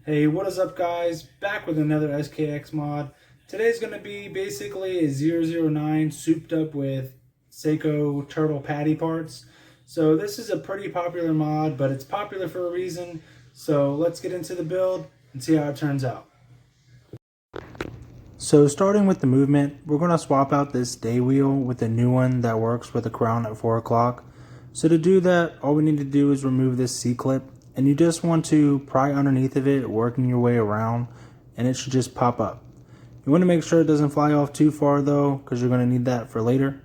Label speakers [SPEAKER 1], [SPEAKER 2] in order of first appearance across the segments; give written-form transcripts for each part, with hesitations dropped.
[SPEAKER 1] Hey, what is up guys? Back with another SKX mod. Today's going to be basically a 009 souped up with seiko turtle patty parts. So this is a pretty popular mod, but it's popular for a reason. So let's get into the build and see how it turns out. So starting with the movement, we're going to swap out this day wheel with a new one that works with a crown at 4 o'clock. So to do that, all we need to do is remove this C-clip, and you just want to pry underneath of it, working your way around, and it should just pop up. You want to make sure it doesn't fly off too far though, because you're going to need that for later.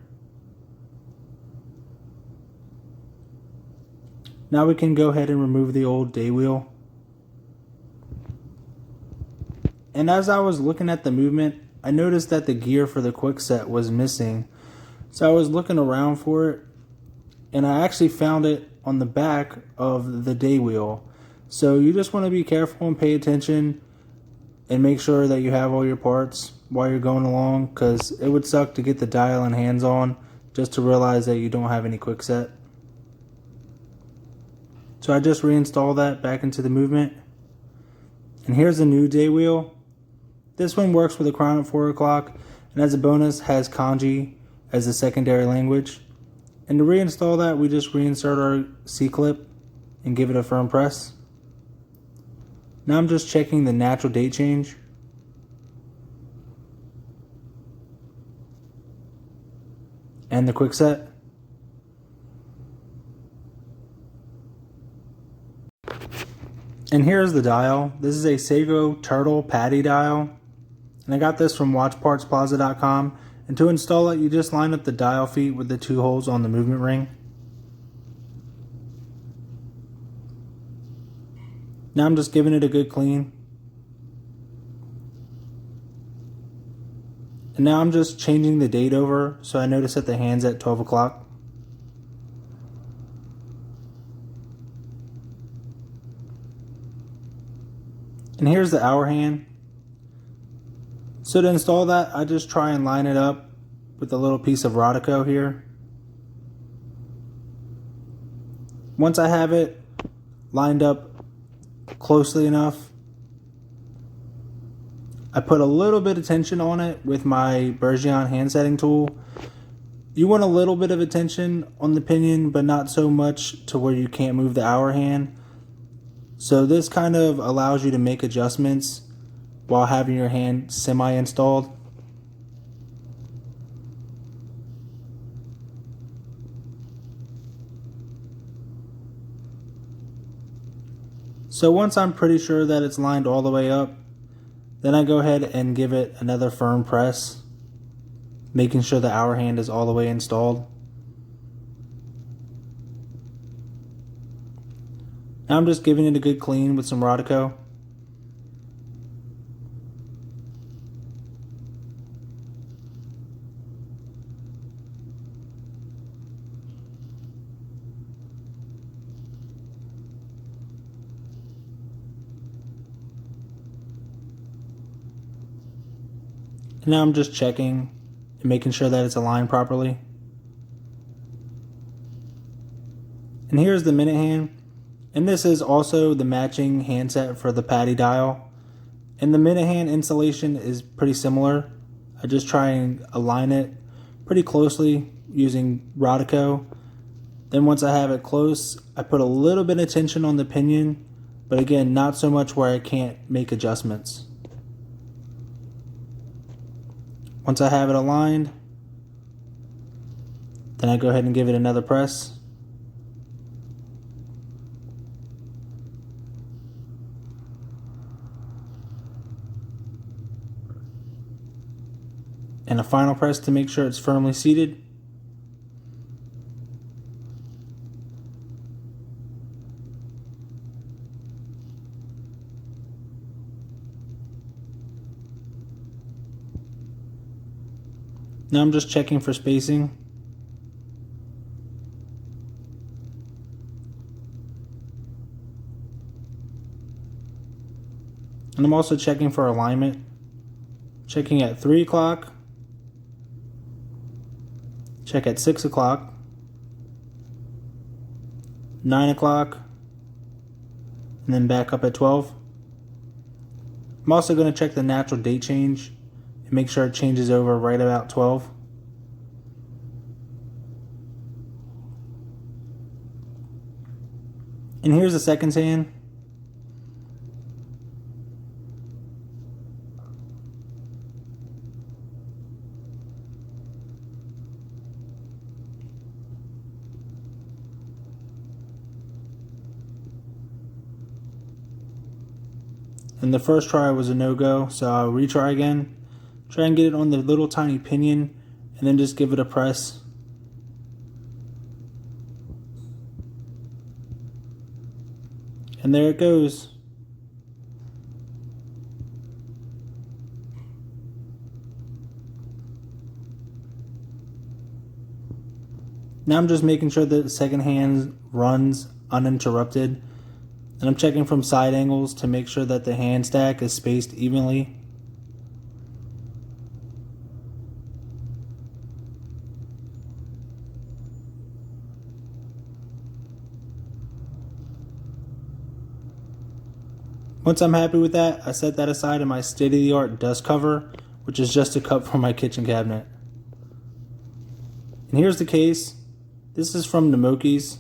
[SPEAKER 1] Now we can go ahead and remove the old day wheel. And as I was looking at the movement, I noticed that the gear for the quick set was missing. So I was looking around for it, and I actually found it on the back of the day wheel. So you just want to be careful and pay attention and make sure that you have all your parts while you're going along, because it would suck to get the dial and hands on just to realize that you don't have any quick set. So I just reinstalled that back into the movement. And here's the new day wheel. This one works with a crown at 4 o'clock, and as a bonus has kanji as a secondary language. And to reinstall that, we just reinsert our C-clip and give it a firm press. Now I'm just checking the natural date change. And the quick set. And here's the dial. This is a Seiko Turtle Patty dial. And I got this from watchpartsplaza.com. And to install it, you just line up the dial feet with the 2 holes on the movement ring. Now I'm just giving it a good clean. And now I'm just changing the date over, so I notice that the hand's at 12 o'clock. And here's the hour hand. So to install that, I just try and line it up with a little piece of Rodico here. Once I have it lined up closely enough, I put a little bit of tension on it with my Bergeon hand setting tool. You want a little bit of a tension on the pinion, but not so much to where you can't move the hour hand. So this kind of allows you to make adjustments while having your hand semi-installed. So once I'm pretty sure that it's lined all the way up, then I go ahead and give it another firm press, making sure the hour hand is all the way installed. Now I'm just giving it a good clean with some Rodico. And now I'm just checking and making sure that it's aligned properly. And here's the minute hand. And this is also the matching handset for the patty dial. And the minute hand installation is pretty similar. I just try and align it pretty closely using Rodico. Then once I have it close, I put a little bit of tension on the pinion, but again, not so much where I can't make adjustments. Once I have it aligned, then I go ahead and give it another press. And a final press to make sure it's firmly seated. Now I'm just checking for spacing. And I'm also checking for alignment. Checking at 3 o'clock. Check at 6 o'clock. 9 o'clock. And then back up at 12. I'm also going to check the natural date change and make sure it changes over right about 12. And here's the seconds hand. And the first try was a no-go, so I'll retry again. Try and get it on the little tiny pinion, and then just give it a press. And there it goes. Now I'm just making sure that the second hand runs uninterrupted. And I'm checking from side angles to make sure that the hand stack is spaced evenly. Once I'm happy with that, I set that aside in my state-of-the-art dust cover, which is just a cup for my kitchen cabinet. And here's the case. This is from Namoki's.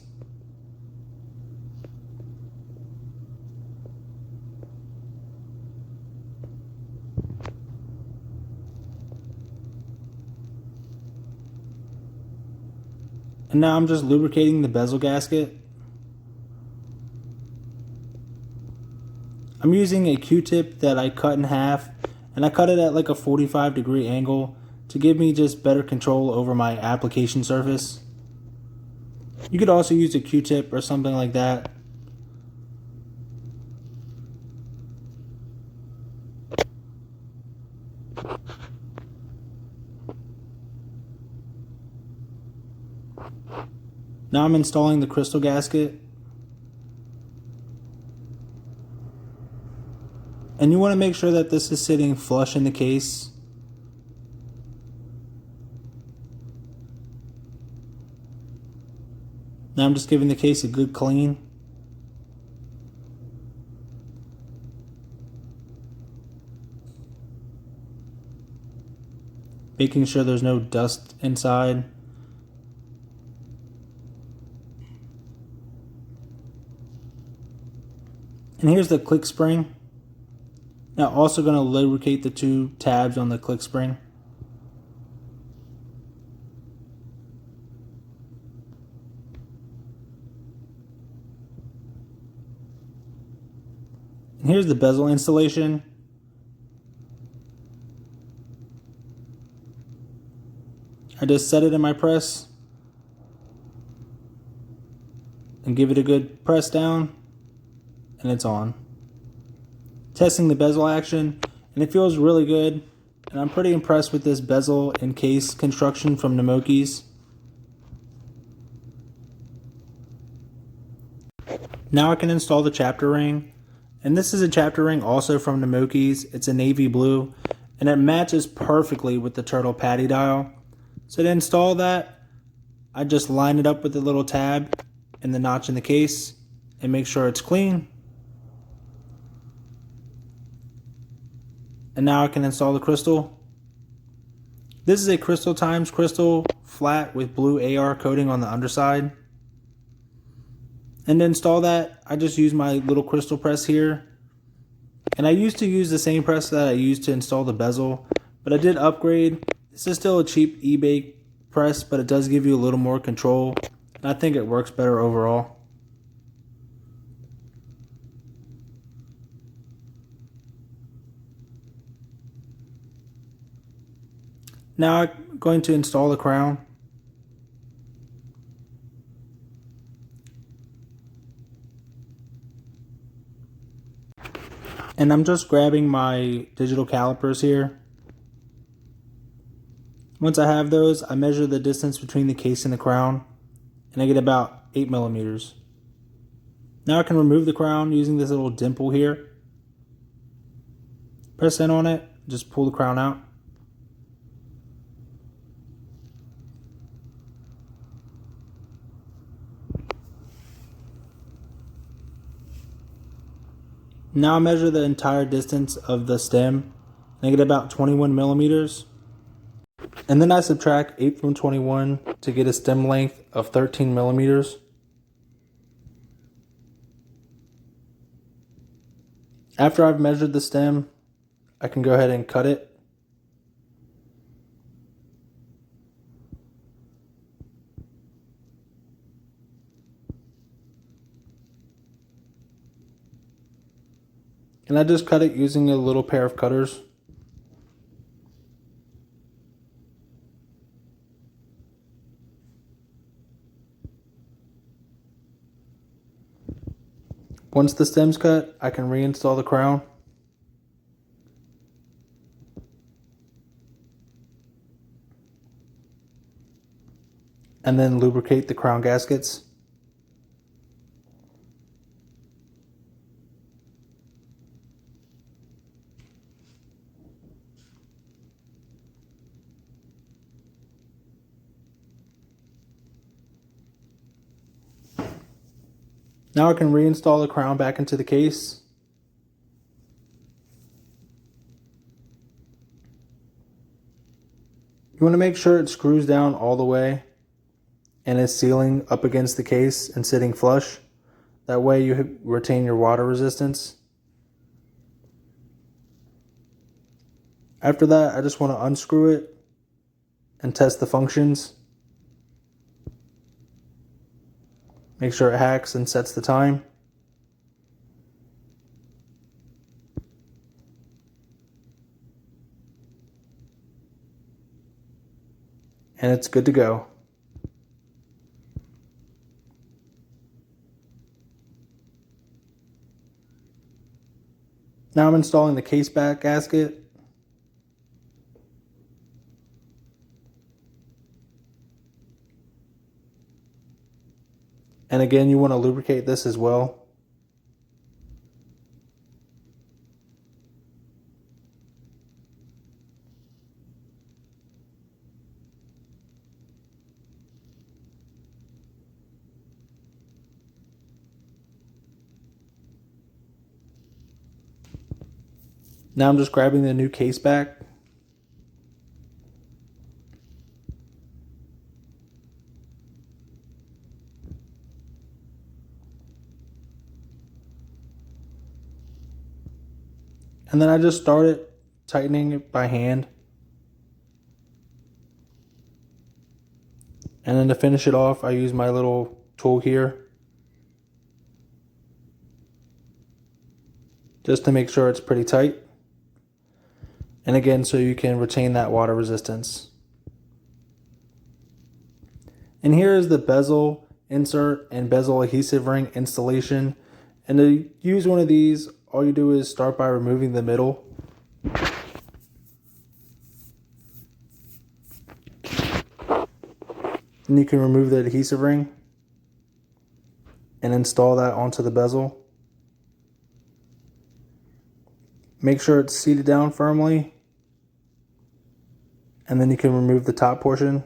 [SPEAKER 1] And now I'm just lubricating the bezel gasket. I'm using a Q-tip that I cut in half, and I cut it at like a 45-degree angle to give me just better control over my application surface. You could also use a Q-tip or something like that. Now I'm installing the crystal gasket. And you want to make sure that this is sitting flush in the case. Now I'm just giving the case a good clean. Making sure there's no dust inside. And here's the click spring. Now also going to lubricate the two tabs on the click spring. And here's the bezel installation. I just set it in my press and give it a good press down, and it's on. Testing the bezel action, and it feels really good, and I'm pretty impressed with this bezel and case construction from Namoki's. Now I can install the chapter ring, and this is a chapter ring also from Namoki's. It's a navy blue, and it matches perfectly with the turtle patty dial. So to install that, I just line it up with the little tab and the notch in the case and make sure it's clean. And now I can install the crystal. This is a crystaltimes crystal flat with blue AR coating on the underside. And to install that, I just use my little crystal press here. And I used to use the same press that I used to install the bezel, but I did upgrade. This is still a cheap eBay press, but it does give you a little more control. And I think it works better overall. Now I'm going to install the crown. And I'm just grabbing my digital calipers here. Once I have those, I measure the distance between the case and the crown, and I get about 8 millimeters. Now I can remove the crown using this little dimple here. Press in on it, just pull the crown out. Now I measure the entire distance of the stem and I get about 21 millimeters. And then I subtract 8 from 21 to get a stem length of 13 millimeters. After I've measured the stem, I can go ahead and cut it. And I just cut it using a little pair of cutters. Once the stem's cut, I can reinstall the crown. And then lubricate the crown gaskets. Now I can reinstall the crown back into the case. You want to make sure it screws down all the way and is sealing up against the case and sitting flush. That way you retain your water resistance. After that, I just want to unscrew it and test the functions. Make sure it hacks and sets the time. And it's good to go. Now I'm installing the case back gasket. And again, you want to lubricate this as well. Now I'm just grabbing the new case back. And then I just started tightening it by hand. And then to finish it off, I use my little tool here, just to make sure it's pretty tight. And again, so you can retain that water resistance. And here is the bezel insert and bezel adhesive ring installation. And to use one of these, all you do is start by removing the middle. And you can remove the adhesive ring and install that onto the bezel. Make sure it's seated down firmly, and then you can remove the top portion.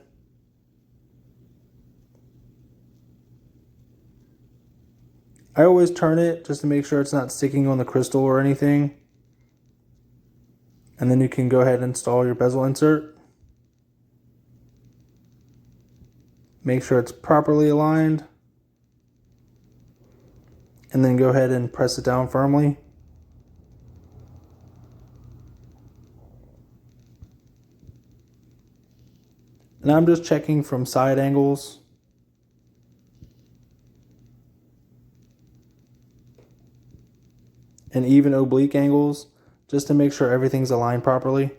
[SPEAKER 1] I always turn it just to make sure it's not sticking on the crystal or anything. And then you can go ahead and install your bezel insert. Make sure it's properly aligned. And then go ahead and press it down firmly. And I'm just checking from side angles. And even oblique angles, just to make sure everything's aligned properly.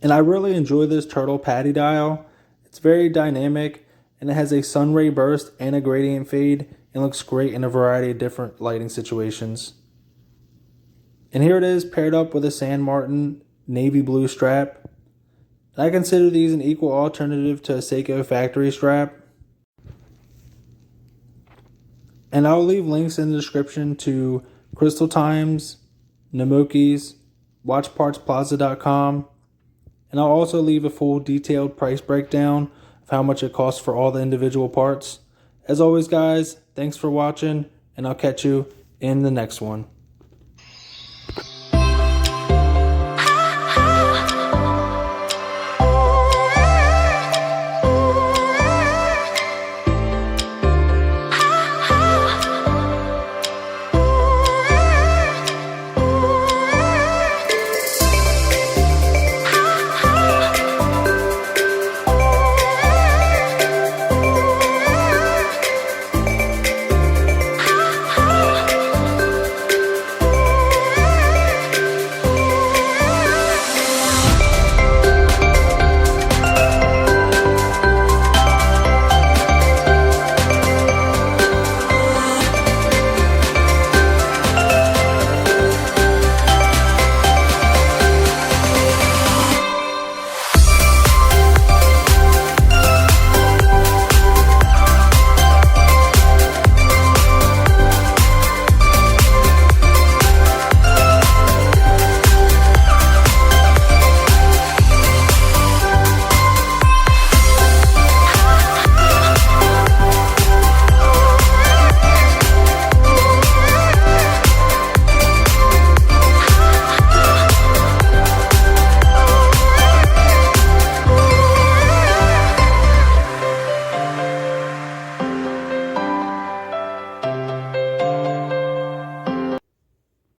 [SPEAKER 1] And I really enjoy this turtle patty dial. It's very dynamic and it has a sun ray burst and a gradient fade and looks great in a variety of different lighting situations. And here it is paired up with a San Martin navy blue strap. I consider these an equal alternative to a Seiko factory strap. And I'll leave links in the description to crystaltimes, namokis, watchpartsplaza.com, and I'll also leave a full detailed price breakdown of how much it costs for all the individual parts. As always, guys, thanks for watching, and I'll catch you in the next one.